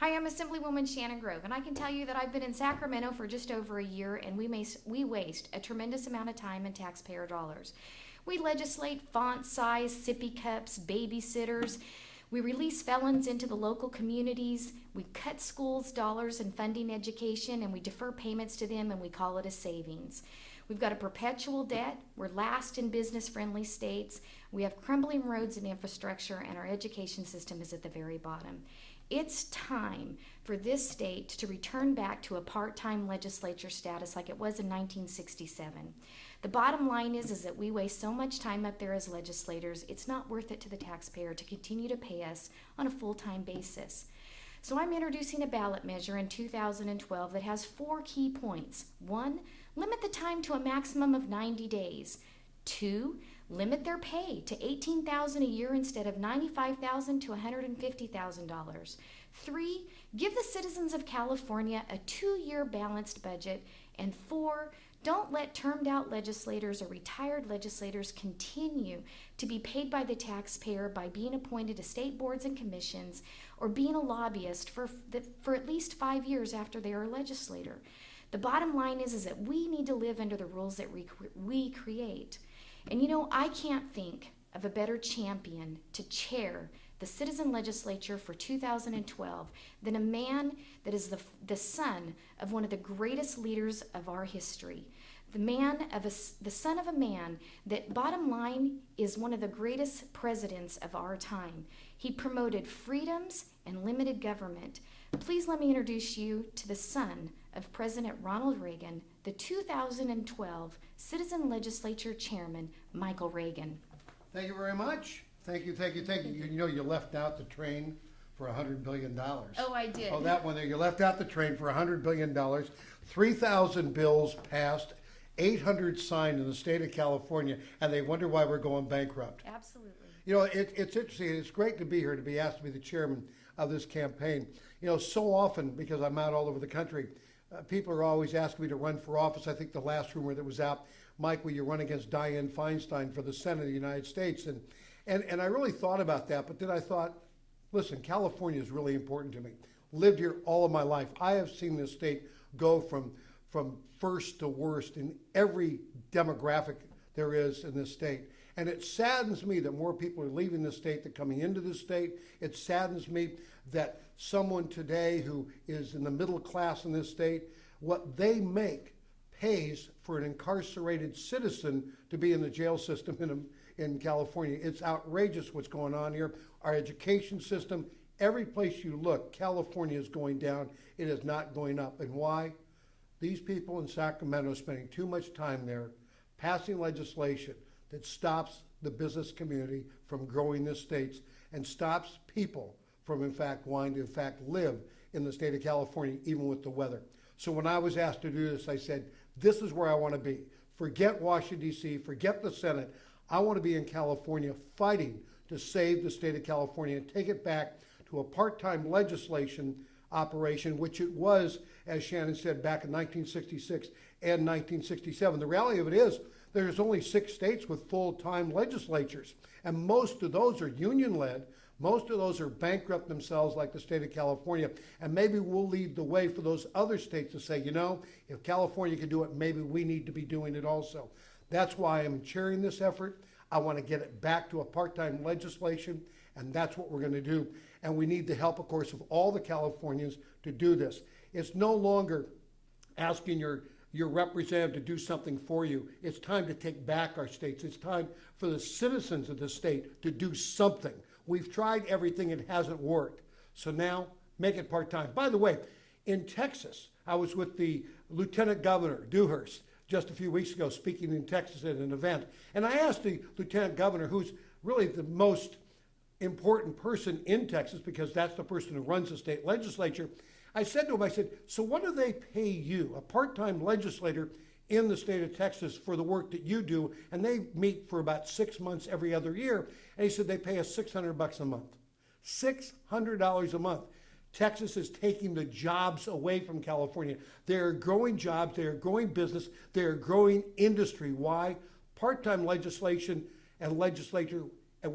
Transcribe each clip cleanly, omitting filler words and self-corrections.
Hi, I'm Assemblywoman Shannon Grove, and I can tell you that I've been in Sacramento for just over a year, and we waste a tremendous amount of time and taxpayer dollars. We legislate font size, sippy cups, babysitters. We release felons into the local communities. We cut schools' dollars and funding education, and we defer payments to them, and we call it a savings. We've got a perpetual debt. We're last in business-friendly states. We have crumbling roads and infrastructure, and our education system is at the very bottom. It's time for this state to return back to a part-time legislature status like it was in 1967. The bottom line is that we waste so much time up there as legislators, it's not worth it to the taxpayer to continue to pay us on a full-time basis. So I'm introducing a ballot measure in 2012 that has 4 key points. 1, limit the time to a maximum of 90 days. 2, limit their pay to $18,000 a year instead of $95,000 to $150,000. 3, give the citizens of California a 2-year balanced budget. And 4, don't let termed out legislators or retired legislators continue to be paid by the taxpayer by being appointed to state boards and commissions or being a lobbyist for at least 5 years after they are a legislator. The bottom line is that we need to live under the rules that we create. And you know, I can't think of a better champion to chair the citizen legislature for 2012 than a man that is the son of one of the greatest leaders of our history. The son of a man that, bottom line, is one of the greatest presidents of our time. He promoted freedoms and limited government. Please let me introduce you to the son of President Ronald Reagan, the 2012 Citizen Legislature Chairman, Michael Reagan. Thank you very much. Thank you. You know, you left out the train for $100 billion. Oh, I did. Oh, that one there. You left out the train for $100 billion. 3,000 bills passed, 800 signed in the state of California, and they wonder why we're going bankrupt. Absolutely. You know, it's interesting. It's great to be here, to be asked to be the chairman of this campaign. You know, so often, because I'm out all over the country, people are always asking me to run for office. I think the last rumor that was out, Mike, will you run against Dianne Feinstein for the Senate of the United States? And I really thought about that, but then I thought, listen, California is really important to me. Lived here all of my life. I have seen this state go from first to worst in every demographic there is in this state. And it saddens me that more people are leaving the state than coming into the state. It saddens me that someone today who is in the middle class in this state, what they make pays for an incarcerated citizen to be in the jail system in California. It's outrageous what's going on here. Our education system, every place you look, California is going down. It is not going up. And why? These people in Sacramento are spending too much time there passing legislation that stops the business community from growing this state and stops people from, in fact, wanting to, in fact, live in the state of California, even with the weather. So when I was asked to do this, I said, this is where I want to be. Forget Washington, D.C., forget the Senate. I want to be in California fighting to save the state of California and take it back to a part-time legislation operation, which it was, as Shannon said, back in 1966 and 1967. The reality of it is there's only 6 states with full-time legislatures, and most of those are union-led. Most of those are bankrupt themselves, like the state of California, and maybe we'll lead the way for those other states to say, you know, if California can do it, maybe we need to be doing it also. That's why I'm chairing this effort. I want to get it back to a part-time legislation, and that's what we're going to do. And we need the help, of course, of all the Californians to do this. It's no longer asking your representative to do something for you. It's time to take back our states. It's time for the citizens of the state to do something. We've tried everything, it hasn't worked. So now, make it part-time. By the way, in Texas, I was with the Lieutenant Governor, Dewhurst, just a few weeks ago, speaking in Texas at an event. And I asked the Lieutenant Governor, who's really the most important person in Texas, because that's the person who runs the state legislature, I said to him, I said, so what do they pay you, a part-time legislator in the state of Texas, for the work that you do? And they meet for about 6 months every other year. And he said they pay us $600 a month. $600 a month. Texas is taking the jobs away from California. They're growing jobs, they're growing business, they're growing industry. Why? Part-time legislation and legislature, and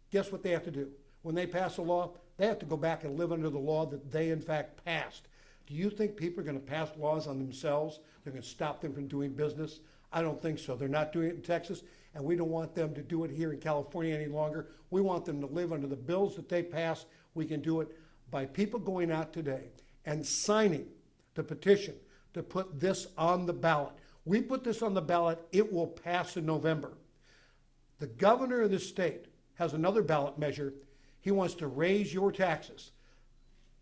guess what they have to do? When they pass a law, They have to go back and live under the law that they in fact passed. Do you think people are going to pass laws on themselves? They're going to stop them from doing business? I don't think so. They're not doing it in Texas, and we don't want them to do it here in California any longer. We want them to live under the bills that they pass. We can do it by people going out today and signing the petition to put this on the ballot. We put this on the ballot, it will pass in November. The governor of the state has another ballot measure. He wants to raise your taxes.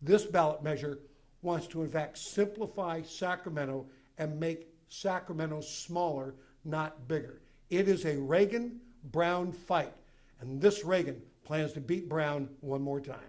This ballot measure wants to, in fact, simplify Sacramento and make Sacramento smaller, not bigger. It is a Reagan-Brown fight, and this Reagan plans to beat Brown one more time.